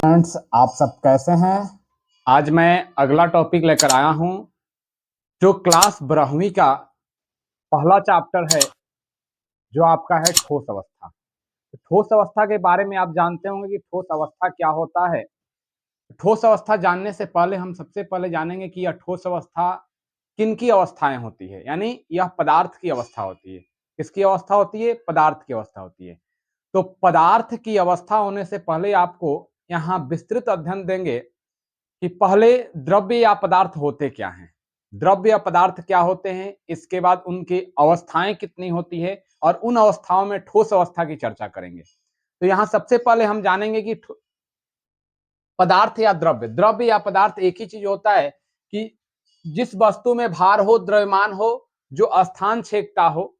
Friends, आप सब कैसे हैं। आज मैं अगला टॉपिक लेकर आया हूं जो क्लास 12वीं का पहला चैप्टर है, जो आपका है ठोस अवस्था। तो ठोस अवस्था के बारे में आप जानते होंगे कि ठोस अवस्था क्या होता है। ठोस अवस्था जानने से पहले हम सबसे पहले जानेंगे कि यह ठोस अवस्था किन की अवस्थाएं होती है, यानी यह पदार्थ की अवस्था होती है। किसकी अवस्था होती है? पदार्थ की अवस्था होती है। तो पदार्थ की अवस्था होने से पहले आपको यहाँ विस्तृत अध्ययन देंगे कि पहले द्रव्य या पदार्थ होते क्या हैं, द्रव्य या पदार्थ क्या होते हैं, इसके बाद उनकी अवस्थाएं कितनी होती है और उन अवस्थाओं में ठोस अवस्था की चर्चा करेंगे। तो यहां सबसे पहले हम जानेंगे कि पदार्थ या द्रव्य, द्रव्य या पदार्थ एक ही चीज होता है कि जिस वस्तु में भार हो, द्रव्यमान हो, जो स्थान छेदता हो,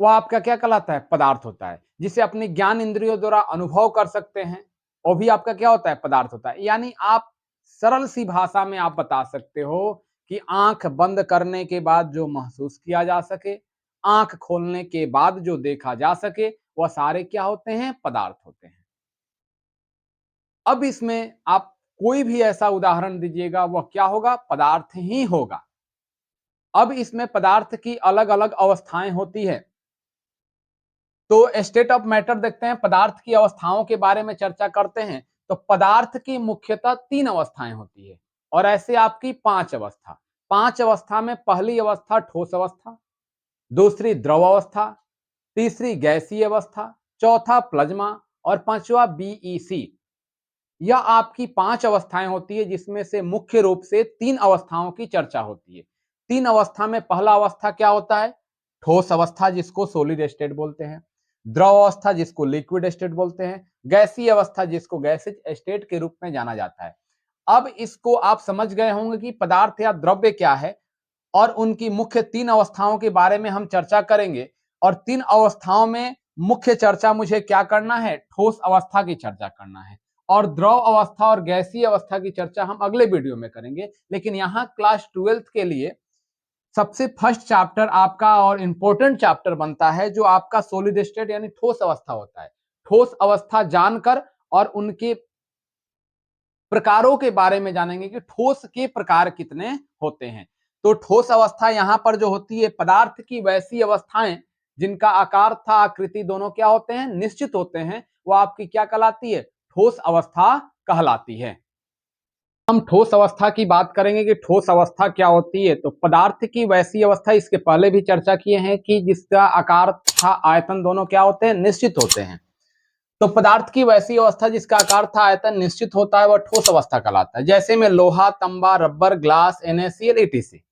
वह आपका क्या कहलाता है? पदार्थ होता है। जिसे अपनी ज्ञान इंद्रियों द्वारा अनुभव कर सकते हैं, वो भी आपका क्या होता है? पदार्थ होता है। यानी आप सरल सी भाषा में आप बता सकते हो कि आंख बंद करने के बाद जो महसूस किया जा सके, आंख खोलने के बाद जो देखा जा सके, वह सारे क्या होते हैं? पदार्थ होते हैं। अब इसमें आप कोई भी ऐसा उदाहरण दीजिएगा, वह क्या होगा? पदार्थ ही होगा। अब इसमें पदार्थ की अलग अलग अवस्थाएं होती है। तो स्टेट ऑफ मैटर देखते हैं, पदार्थ की अवस्थाओं के बारे में चर्चा करते हैं। तो पदार्थ की मुख्यतः 3 अवस्थाएं होती है और ऐसे आपकी 5 अवस्था। 5 अवस्था में पहली अवस्था ठोस अवस्था, दूसरी द्रव अवस्था, तीसरी गैसीय अवस्था, चौथा प्लाज्मा और पांचवा बीईसी। यह आपकी 5 अवस्थाएं होती है, जिसमें से मुख्य रूप से 3 अवस्थाओं की चर्चा होती है। 3 अवस्था में पहला अवस्था क्या होता है? ठोस अवस्था, जिसको सॉलिड स्टेट बोलते हैं। द्रव अवस्था, जिसको लिक्विड स्टेट बोलते हैं। गैसीय अवस्था, जिसको गैसियस स्टेट के रूप में जाना जाता है। अब इसको आप समझ गए होंगे कि पदार्थ या द्रव्य क्या है और उनकी मुख्य 3 अवस्थाओं के बारे में हम चर्चा करेंगे। और 3 अवस्थाओं में मुख्य चर्चा मुझे क्या करना है? ठोस अवस्था की चर्चा करना है। और द्रव अवस्था और गैसीय अवस्था की चर्चा हम अगले वीडियो में करेंगे। लेकिन यहाँ क्लास 12th के लिए सबसे फर्स्ट चैप्टर आपका और इंपॉर्टेंट चैप्टर बनता है, जो आपका सॉलिड स्टेट यानी ठोस अवस्था होता है। ठोस अवस्था जानकर और उनके प्रकारों के बारे में जानेंगे कि ठोस के प्रकार कितने होते हैं। तो ठोस अवस्था यहां पर जो होती है, पदार्थ की वैसी अवस्थाएं जिनका आकार तथा आकृति दोनों क्या होते हैं? निश्चित होते हैं, वो आपकी क्या कहलाती है? ठोस अवस्था कहलाती है। हम ठोस अवस्था की बात करेंगे कि ठोस अवस्था क्या होती है। तो पदार्थ की वैसी अवस्था, इसके पहले भी चर्चा किए हैं कि जिसका आकार तथा आयतन दोनों क्या होते हैं? निश्चित होते हैं। तो पदार्थ की वैसी अवस्था जिसका आकार था आयतन निश्चित होता है, वह ठोस अवस्था कहलाता है। जैसे में लोहा, तांबा, रबर, ग्लास, NaCl, ETC।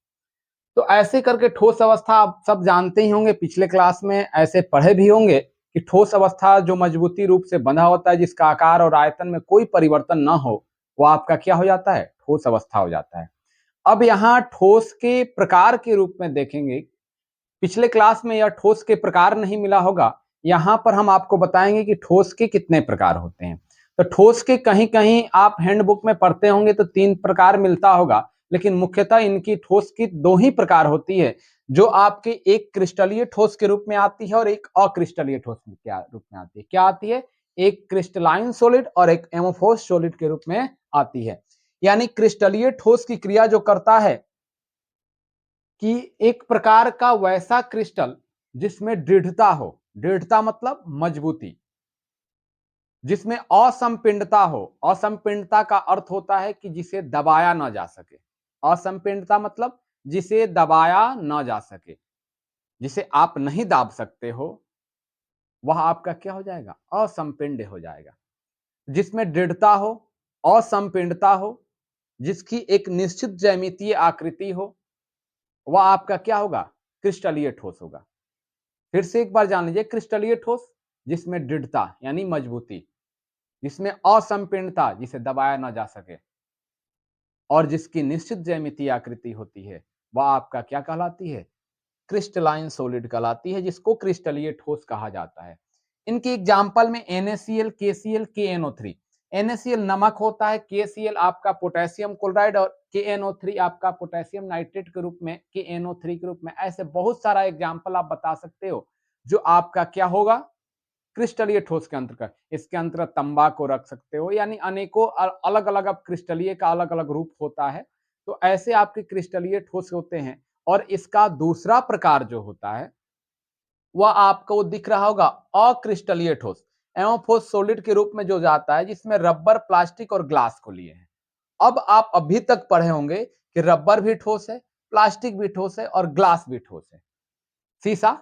तो ऐसे करके ठोस अवस्था आप सब जानते ही होंगे, पिछले क्लास में ऐसे पढ़े भी होंगे कि ठोस अवस्था जो मजबूती रूप से बंधा होता है, जिसका आकार और आयतन में कोई परिवर्तन न हो, वह आपका क्या हो जाता है? ठोस अवस्था हो जाता है। अब यहाँ ठोस के प्रकार के रूप में देखेंगे। पिछले क्लास में यह ठोस के प्रकार नहीं मिला होगा, यहां पर हम आपको बताएंगे कि ठोस के कितने प्रकार होते हैं। तो ठोस के कहीं कहीं आप हैंडबुक में पढ़ते होंगे तो 3 प्रकार मिलता होगा, लेकिन मुख्यतः इनकी ठोस की 2 ही प्रकार होती है, जो आपके एक क्रिस्टलीय ठोस के रूप में आती है और एक अक्रिस्टलीय ठोस के रूप में आती है। क्या आती है? एक क्रिस्टलाइन सॉलिड और एक एमोफोस सॉलिड के रूप में आती है। यानी क्रिस्टलीय ठोस की क्रिया जो करता है कि एक प्रकार का वैसा क्रिस्टल जिसमें दृढ़ता हो, दृढ़ता मतलब मजबूती, जिसमें असंपिंडता हो। असंपिंडता का अर्थ होता है कि जिसे दबाया ना जा सके। असंपिंडता मतलब जिसे दबाया ना जा सके, जिसे आप नहीं दाब सकते हो, वह आपका क्या हो जाएगा? असंपिंड हो जाएगा। जिसमें दृढ़ता हो, असंपिंडता हो, जिसकी एक निश्चित ज्यामितीय आकृति हो, वह आपका क्या होगा? क्रिस्टलीय ठोस होगा। फिर से एक बार जान लीजिए, क्रिस्टलीय ठोस जिसमें दृढ़ता यानी मजबूती, जिसमें असंपीर्णता जिसे दबाया ना जा सके, और जिसकी निश्चित ज्यामितीय आकृति होती है, वह आपका क्या कहलाती है? क्रिस्टलाइन सॉलिड कहलाती है, जिसको क्रिस्टलीय ठोस कहा जाता है। इनके एग्जाम्पल में NaCl, KCl, KNO3। NaCl नमक होता है, KCl आपका पोटेशियम क्लोराइड और KNO3 आपका पोटेशियम नाइट्रेट के रूप में, KNO3 के रूप में। ऐसे बहुत सारा एग्जाम्पल आप बता सकते हो जो आपका क्या होगा? क्रिस्टलीय ठोस के अंतर्गत, इसके अंतर्गत तंबा को रख सकते हो, यानी अनेकों अलग अलग अब क्रिस्टलीय का अलग अलग रूप होता है। तो ऐसे आपके क्रिस्टलीय ठोस होते हैं। और इसका दूसरा प्रकार जो होता है वह आपको दिख रहा होगा अक्रिस्टलीय ठोस, एमोफोस सॉलिड के रूप में जो जाता है, जिसमें रबर, प्लास्टिक और ग्लास को लिए हैं। अब आप अभी तक पढ़े होंगे कि रबर भी ठोस है, प्लास्टिक भी ठोस है और ग्लास भी ठोस है, शीशा,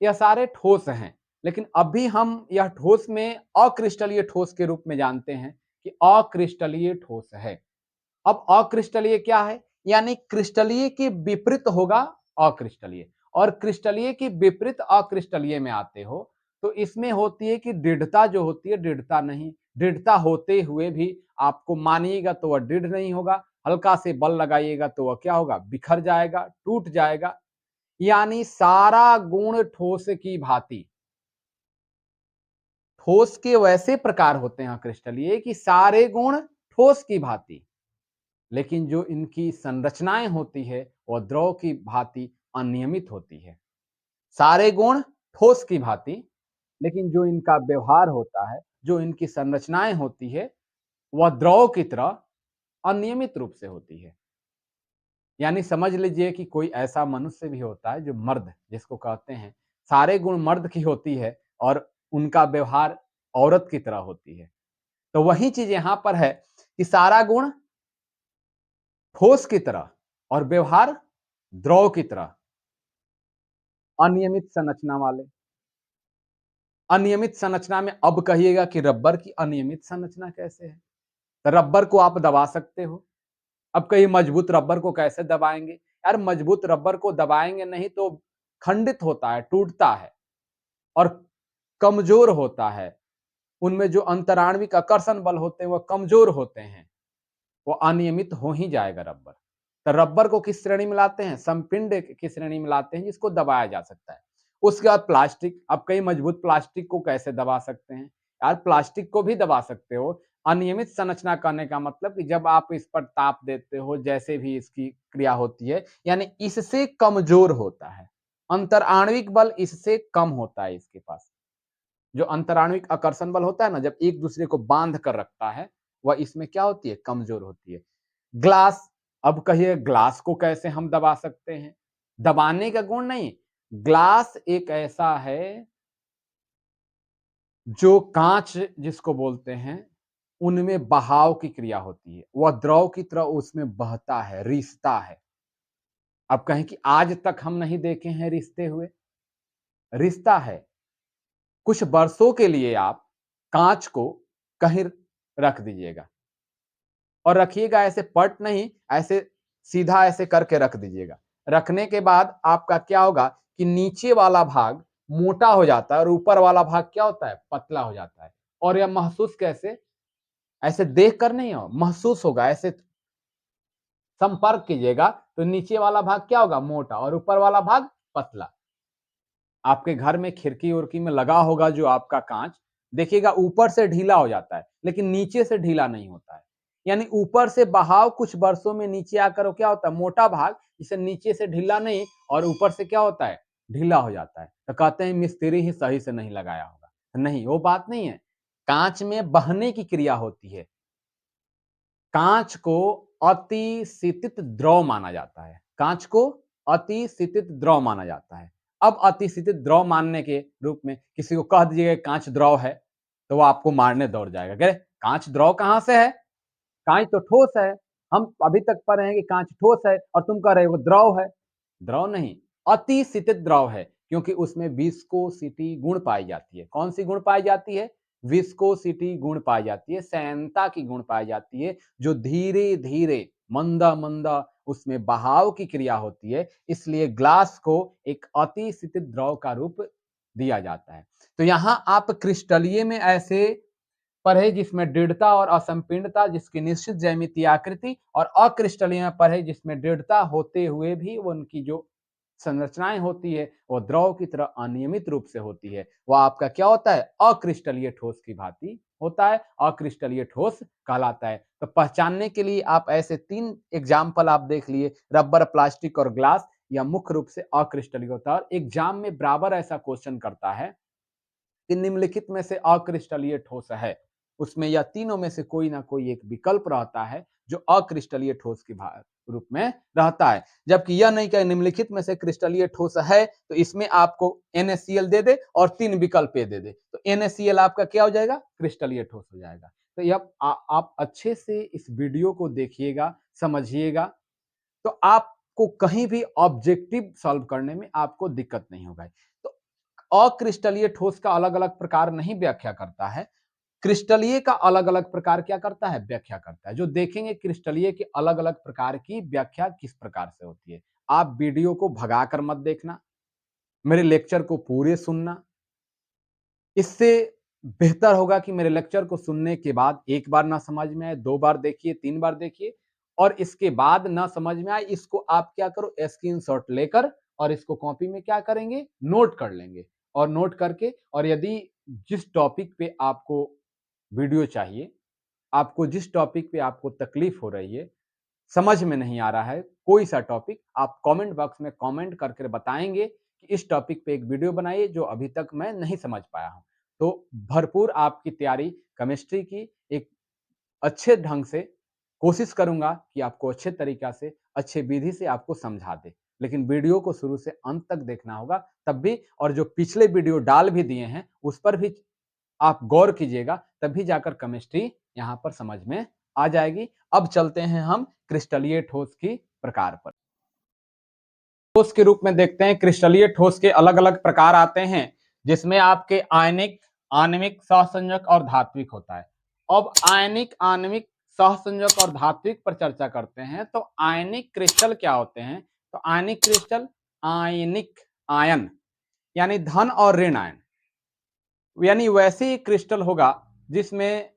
यह सारे ठोस हैं। लेकिन अभी हम यह ठोस में अक्रिस्टलीय ठोस के रूप में जानते हैं कि अक्रिस्टलीय ठोस है। अब अक्रिस्टलीय क्या है? यानी क्रिस्टलीय के विपरीत होगा अक्रिस्टलीय, और क्रिस्टलीय के विपरीत अक्रिस्टलीय में आते हो तो इसमें होती है कि दृढ़ता जो होती है, दृढ़ता नहीं, दृढ़ता होते हुए भी आपको मानिएगा तो वह दृढ़ नहीं होगा, हल्का से बल लगाइएगा तो वह क्या होगा, बिखर जाएगा, टूट जाएगा। यानी सारा गुण ठोस की भांति, ठोस के वैसे प्रकार होते हैं क्रिस्टलीय कि सारे गुण ठोस की भांति, लेकिन जो इनकी संरचनाएं होती है वह द्रव की भांति अनियमित होती है। सारे गुण ठोस की भांति, लेकिन जो इनका व्यवहार होता है, जो इनकी संरचनाएं होती है, वह द्रव की तरह अनियमित रूप से होती है। यानी समझ लीजिए कि कोई ऐसा मनुष्य भी होता है जो मर्द जिसको कहते हैं, सारे गुण मर्द की होती है और उनका व्यवहार औरत की तरह होती है। तो वही चीज यहां पर है कि सारा गुण ठोस की तरह और व्यवहार द्रव की तरह अनियमित संरचना वाले। अनियमित संरचना में अब कहिएगा कि रबर की अनियमित संरचना कैसे है? तो रबर को आप दबा सकते हो। अब कहीं मजबूत रबर को कैसे दबाएंगे? यार मजबूत रबर को दबाएंगे नहीं तो खंडित होता है, टूटता है और कमजोर होता है। उनमें जो अंतराणविक आकर्षण बल होते हैं वह कमजोर होते हैं, वो अनियमित हो ही जाएगा रबर। तो रबर को किस श्रेणी में लाते हैं? संपिंड की श्रेणी में लाते हैं, जिसको दबाया जा सकता है। उसके बाद प्लास्टिक, अब कई मजबूत प्लास्टिक को कैसे दबा सकते हैं? यार प्लास्टिक को भी दबा सकते हो। अनियमित संरचना करने का मतलब कि जब आप इस पर ताप देते हो, जैसे भी इसकी क्रिया होती है, यानी इससे कमजोर होता है। अंतर आणविक बल इससे कम होता है इसके पास। जो अंतराणविक आकर्षण बल होता है ना, जब एक दूसरे को बांध कर रखता है, वह इसमें क्या होती है? कमजोर होती है। ग्लास, अब कहिए ग्लास को कैसे हम दबा सकते हैं? दबाने का गुण नहीं, ग्लास एक ऐसा है जो कांच जिसको बोलते हैं, उनमें बहाव की क्रिया होती है, वह द्रव की तरह उसमें बहता है, रिसता है। अब कहें कि आज तक हम नहीं देखे हैं रिसते हुए, रिसता है। कुछ वर्षों के लिए आप कांच को कहीं रख दीजिएगा और रखिएगा ऐसे पट नहीं, ऐसे सीधा ऐसे करके रख दीजिएगा। रखने के बाद आपका क्या होगा कि नीचे वाला भाग मोटा हो जाता है और ऊपर वाला भाग क्या होता है? पतला हो जाता है। और यह महसूस कैसे? ऐसे देख कर नहीं हो, महसूस होगा। ऐसे संपर्क कीजिएगा तो नीचे वाला भाग क्या होगा? मोटा, और ऊपर वाला भाग पतला। आपके घर में खिड़की उड़की में लगा होगा जो आपका कांच, देखिएगा ऊपर से ढीला हो जाता है लेकिन नीचे से ढीला नहीं होता है। यानी ऊपर से बहाव कुछ वर्षों में नीचे आकर वो क्या होता है? मोटा भाग, इसे नीचे से ढीला नहीं और ऊपर से क्या होता है? ढीला हो जाता है। तो कहते हैं मिस्त्री ही सही से नहीं लगाया होगा। नहीं, वो बात नहीं है। कांच में बहने की क्रिया होती है। कांच को अति शीतित द्रव माना जाता है। कांच को अति शीतित द्रव माना जाता है। अब अति शीतित द्रव मानने के रूप में किसी को कह दीजिएगा कांच द्रव है, तो वो आपको मारने दौड़ जाएगा। कह कांच द्रव कहां से है? कांच तो ठोस है। हम अभी तक पढ़ रहे हैं कि कांच ठोस है और तुम कह रहे हो द्रव है। द्रव नहीं, अति शीतित द्रव है, क्योंकि उसमें विस्कोसिटी गुण पाई जाती है। कौन सी गुण पाई जाती है? विस्कोसिटी गुण पाई जाती है, सैनता की गुण पाई जाती है, जो धीरे धीरे मंदा मंदा उसमें बहाव की क्रिया होती है। इसलिए ग्लास को एक अति शीतित द्रव का रूप दिया जाता है। तो यहां आप क्रिस्टलीय में ऐसे पढ़े जिसमें दृढ़ता और असंपीर्णता, जिसकी निश्चित ज्यामितीय आकृति, और अक्रिस्टलीय में पढ़े जिसमें दृढ़ता होते हुए भी उनकी जो संरचनाएं होती है वो द्रव की तरह अनियमित रूप से होती है। वह आपका क्या होता है? अक्रिस्टलीय ठोस की भांति होता है, अक्रिस्टलीय ठोस कहलाता है। तो पहचानने के लिए आप ऐसे 3 एग्जाम्पल आप देख लिए, रबर, प्लास्टिक और ग्लास, या मुख्य रूप से अक्रिस्टलीय होता है। और एग्जाम में बराबर ऐसा क्वेश्चन करता है कि निम्नलिखित में से अक्रिस्टलीय ठोस है, उसमें या तीनों में से कोई ना कोई एक विकल्प रहता है जो अक्रिस्टलीय ठोस के रूप में रहता है। जबकि यह नहीं कि निम्नलिखित में से क्रिस्टलीय ठोस है तो इसमें आपको NaCl दे दे और 3 विकल्प दे दे, तो NaCl आपका क्या हो जाएगा? क्रिस्टलीय ठोस हो जाएगा। तो यह आप अच्छे से इस वीडियो को देखिएगा, समझिएगा, तो आपको कहीं भी ऑब्जेक्टिव सॉल्व करने में आपको दिक्कत नहीं होगा। तो अक्रिस्टलीय ठोस का अलग अलग प्रकार नहीं व्याख्या करता है, क्रिस्टलीय का अलग अलग प्रकार क्या करता है? व्याख्या करता है। जो देखेंगे क्रिस्टलीय के अलग अलग प्रकार की व्याख्या किस प्रकार से होती है। आप वीडियो को भगाकर मत देखना, मेरे लेक्चर को पूरे सुनना। इससे बेहतर होगा कि मेरे लेक्चर को सुनने के बाद एक बार ना समझ में आए, 2 बार देखिए, 3 बार देखिए, और इसके बाद ना समझ में आए, इसको आप क्या करो, स्क्रीनशॉट लेकर और इसको कॉपी में क्या करेंगे? नोट कर लेंगे। और नोट करके, और यदि जिस टॉपिक पे आपको वीडियो चाहिए, आपको जिस टॉपिक पे आपको तकलीफ हो रही है, समझ में नहीं आ रहा है कोई सा टॉपिक, आप कमेंट बॉक्स में कमेंट करके बताएंगे कि इस टॉपिक पे एक वीडियो बनाइए जो अभी तक मैं नहीं समझ पाया हूं। तो भरपूर आपकी तैयारी केमिस्ट्री की एक अच्छे ढंग से कोशिश करूंगा कि आपको अच्छे तरीका से, अच्छे विधि से आपको समझा दे। लेकिन वीडियो को शुरू से अंत तक देखना होगा तब भी, और जो पिछले वीडियो डाल भी दिए हैं उस पर भी आप गौर कीजिएगा, तभी जाकर केमिस्ट्री यहां पर समझ में आ जाएगी। अब चलते हैं हम क्रिस्टलीय ठोस की प्रकार पर। ठोस के रूप में देखते हैं, क्रिस्टलीय ठोस के अलग अलग प्रकार आते हैं, जिसमें आपके आयनिक, आणविक, सहसंयोजक और धात्विक होता है। अब आयनिक, आणविक, सहसंयोजक और धात्विक पर चर्चा करते हैं। तो आयनिक क्रिस्टल क्या होते हैं? तो आयनिक क्रिस्टल, आयनिक, आयन यानी धन और ऋण आयन, यानी वैसे ही क्रिस्टल होगा जिसमें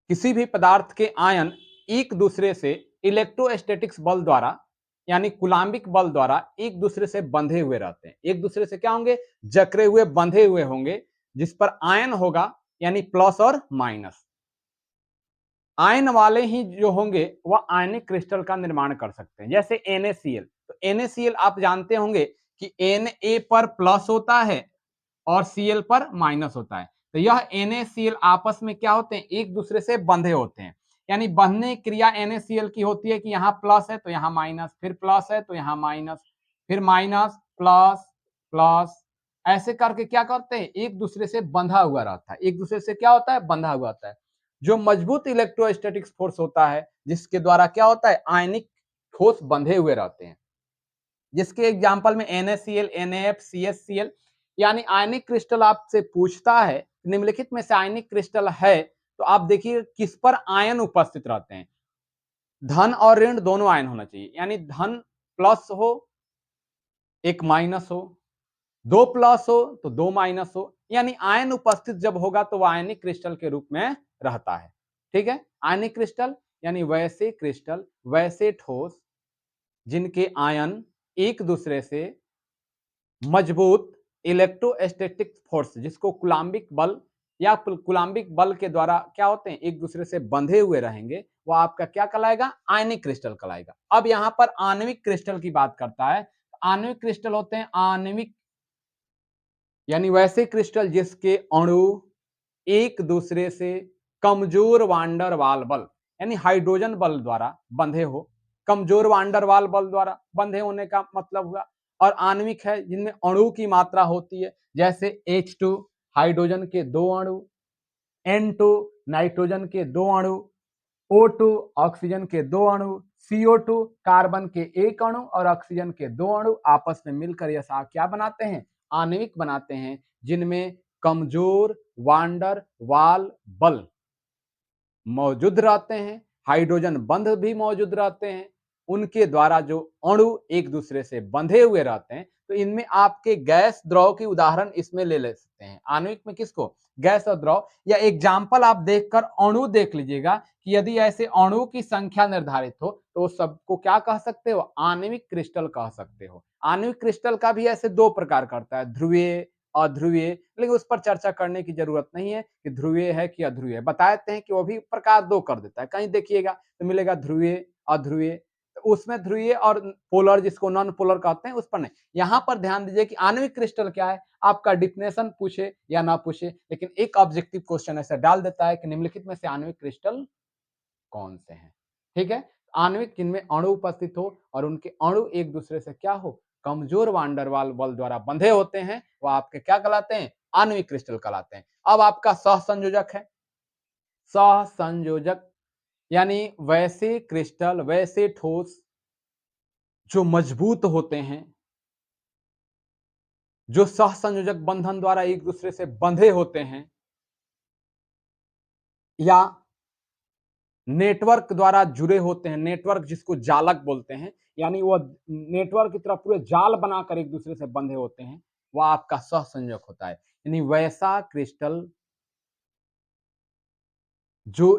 किसी भी पदार्थ के आयन एक दूसरे से इलेक्ट्रोस्टैटिक्स बल द्वारा, यानी कुलाम्बिक बल द्वारा एक दूसरे से बंधे हुए रहते हैं। एक दूसरे से क्या होंगे? जकड़े हुए, बंधे हुए होंगे, जिस पर आयन होगा, यानी प्लस और माइनस। आयन वाले ही जो होंगे वह आयनिक क्रिस्टल का निर्माण कर सकते हैं। जैसे NaCl, तो NaCl आप जानते होंगे कि Na पर प्लस होता है और Cl पर माइनस होता है। तो यह NaCl आपस में क्या होते हैं? एक दूसरे से बंधे होते हैं। यानी बंधने की क्रिया NaCl की होती है कि यहाँ प्लस है तो यहाँ माइनस, फिर प्लस है तो यहाँ माइनस, फिर माइनस, प्लस, प्लस, ऐसे करके क्या करते हैं? एक दूसरे से बंधा हुआ रहता है। एक दूसरे से क्या होता है? बंधा हुआ होता है। जो मजबूत इलेक्ट्रोस्टैटिक्स फोर्स होता है, जिसके द्वारा क्या होता है? आयनिक ठोस बंधे हुए रहते हैं, जिसके एग्जाम्पल में NaCl, NaF, CsCl, यानी आयनिक क्रिस्टल आपसे पूछता है निम्नलिखित में से आयनिक क्रिस्टल है, तो आप देखिए किस पर आयन उपस्थित रहते हैं। धन और ऋण दोनों आयन होना चाहिए, यानी धन प्लस हो, एक माइनस हो, दो प्लस हो तो दो माइनस हो, यानी आयन उपस्थित जब होगा तो वह आयनिक क्रिस्टल के रूप में रहता है। ठीक है? आयनिक क्रिस्टल यानी वैसे क्रिस्टल, वैसे ठोस जिनके आयन एक दूसरे से मजबूत इलेक्ट्रोस्टैटिक फोर्स, जिसको कुलाम्बिक बल या कुलाम्बिक बल के द्वारा क्या होते हैं? एक दूसरे से बंधे हुए रहेंगे, वो आपका क्या कहलाएगा? आयनिक क्रिस्टल कहलाएगा। अब यहां पर आणविक क्रिस्टल की बात करता है। आणविक क्रिस्टल होते हैं आणविक, यानी वैसे क्रिस्टल जिसके अणु एक दूसरे से कमजोर वांडर वाल बल, यानी हाइड्रोजन बल द्वारा बंधे हो। कमजोर वांडर वाल बल द्वारा बंधे होने का मतलब हुआ। और आणविक है जिनमें अणु की मात्रा होती है, जैसे H2 हाइड्रोजन के 2 अणु, N2 नाइट्रोजन के 2 अणु, O2 ऑक्सीजन के 2 अणु, CO2 कार्बन के 1 अणु और ऑक्सीजन के 2 अणु आपस में मिलकर यह क्या बनाते हैं? आणविक बनाते हैं, जिनमें कमजोर वांडर वाल बल मौजूद रहते हैं, हाइड्रोजन बंध भी मौजूद रहते हैं, उनके द्वारा जो अणु एक दूसरे से बंधे हुए रहते हैं। तो इनमें आपके गैस द्रव की उदाहरण इसमें ले सकते हैं। आणविक में किसको? गैस और द्रव। या एग्जाम्पल आप देखकर अणु देख लीजिएगा कि यदि ऐसे अणु की संख्या निर्धारित हो तो सबको क्या कह सकते हो? आणविक क्रिस्टल कह सकते हो। आणविक क्रिस्टल का भी ऐसे 2 प्रकार करता है, ध्रुवीय, अध्रुवीय, लेकिन उस पर चर्चा करने की जरूरत नहीं है कि ध्रुवीय है कि अध्रुवीय है। बताते हैं कि वो भी प्रकार 2 कर देता है। कहीं देखिएगा तो मिलेगा ध्रुवीय, अध्रुवीय। उसमें ध्रुवीय और पोलर जिसको नॉन पोलर कहते हैं उस पर नहीं। यहां पर ध्यान दीजिए कि आणविक क्रिस्टल क्या है, आपका डिफिनेशन पूछे या ना पूछे, लेकिन एक ऑब्जेक्टिव क्वेश्चन ऐसा डाल देता है कि निम्नलिखित में से आणविक क्रिस्टल कौन से हैं। ठीक है, आणविक जिनमें अणु उपस्थित हो और उनके अणु एक दूसरे से क्या हो, कमजोर वांडरवाल बल द्वारा बंधे होते हैं, वो आपके क्या कहलाते हैं, आणविक क्रिस्टल कहलाते हैं। अब आपका सहसंयोजक है, सहसंयोजक यानी वैसे क्रिस्टल, वैसे ठोस जो मजबूत होते हैं, जो सहसंयोजक बंधन द्वारा एक दूसरे से बंधे होते हैं, या नेटवर्क द्वारा जुड़े होते हैं, नेटवर्क जिसको जालक बोलते हैं, यानी वो नेटवर्क की तरह पूरे जाल बनाकर एक दूसरे से बंधे होते हैं, वह आपका सहसंयोजक होता है। यानी वैसा क्रिस्टल जो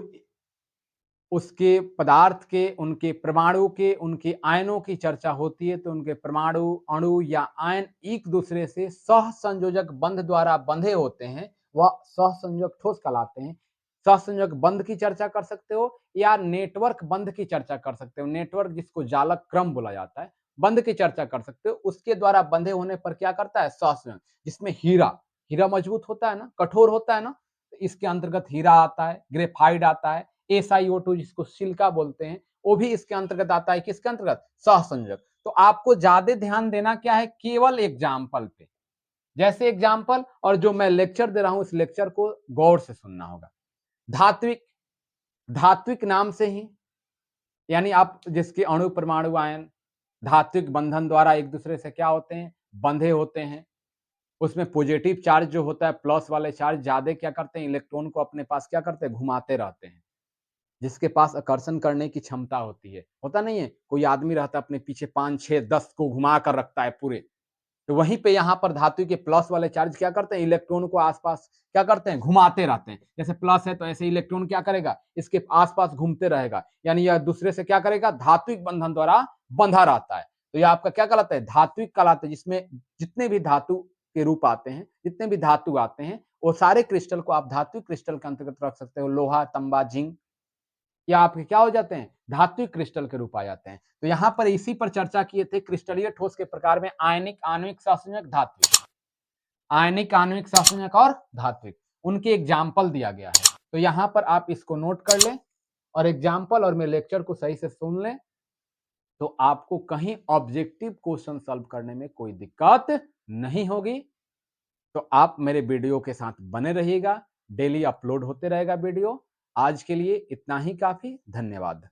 उसके पदार्थ के, उनके परमाणु के, उनके आयनों की चर्चा होती है तो उनके परमाणु, अणु या आयन एक दूसरे से सहसंयोजक बंध द्वारा बंधे होते हैं, वह सहसंयोजक ठोस कहलाते हैं। सहसंयोजक बंध की चर्चा कर सकते हो या नेटवर्क बंध की चर्चा कर सकते हो, नेटवर्क जिसको जालक क्रम बोला जाता है, बंध की चर्चा कर सकते हो। उसके द्वारा बंधे होने पर क्या करता है, सहसंयोजक। जिसमें हीरा, हीरा मजबूत होता है ना, कठोर होता है ना, तो इसके अंतर्गत हीरा आता है, ग्रेफाइट आता है, SiO2 जिसको सिलिका बोलते हैं, वो भी इसके अंतर्गत आता है। किसके अंतर्गत, सहसंयोजक। तो आपको ज्यादा ध्यान देना क्या है, केवल एग्जाम्पल पे, जैसे एग्जाम्पल, और जो मैं लेक्चर दे रहा हूं इस लेक्चर को गौर से सुनना होगा। धात्विक, धात्विक नाम से ही, यानी आप जिसके अणु परमाणु आयन धात्विक बंधन द्वारा एक दूसरे से क्या होते हैं, बंधे होते हैं। उसमें पॉजिटिव चार्ज जो होता है, प्लस वाले चार्ज ज्यादा क्या करते हैं, इलेक्ट्रॉन को अपने पास क्या करते हैं, घुमाते रहते हैं। जिसके पास आकर्षण करने की क्षमता होती है, होता नहीं है, कोई आदमी रहता है अपने पीछे 5, 6, 10 को घुमा कर रखता है पूरे, तो वहीं पे यहाँ पर धातु के प्लस वाले चार्ज क्या करते हैं, इलेक्ट्रॉन को आसपास क्या करते हैं, घुमाते रहते हैं। जैसे प्लस है तो ऐसे इलेक्ट्रॉन क्या करेगा, इसके आसपास घूमते रहेगा, यानी यह दूसरे से क्या करेगा, धात्विक बंधन द्वारा बंधा रहता है। तो यह आपका क्या कहलाता है, धात्विक कहलाता है। जिसमें जितने भी धातु के रूप आते हैं, जितने भी धातु आते हैं, वो सारे क्रिस्टल को आप धात्विक क्रिस्टल के अंतर्गत रख सकते हो। लोहा, तांबा, जिंक, या आपके क्या हो जाते हैं, धात्विक क्रिस्टल के रूप आ जाते हैं। तो यहां पर इसी पर चर्चा किए थे, क्रिस्टलीय ठोस के प्रकार में आयनिक, आणविक, सहसंयोजक, धात्विक। आयनिक, आणविक, सहसंयोजक और धात्विक, उनके एग्जाम्पल दिया गया है। तो यहां पर आप इसको नोट कर लें और एग्जाम्पल और मेरे लेक्चर को सही से सुन लें, तो आपको कहीं ऑब्जेक्टिव क्वेश्चन सॉल्व करने में कोई दिक्कत नहीं होगी। तो आप मेरे वीडियो के साथ बने रहिएगा, डेली अपलोड होते रहेगा वीडियो। आज के लिए इतना ही काफी, धन्यवाद।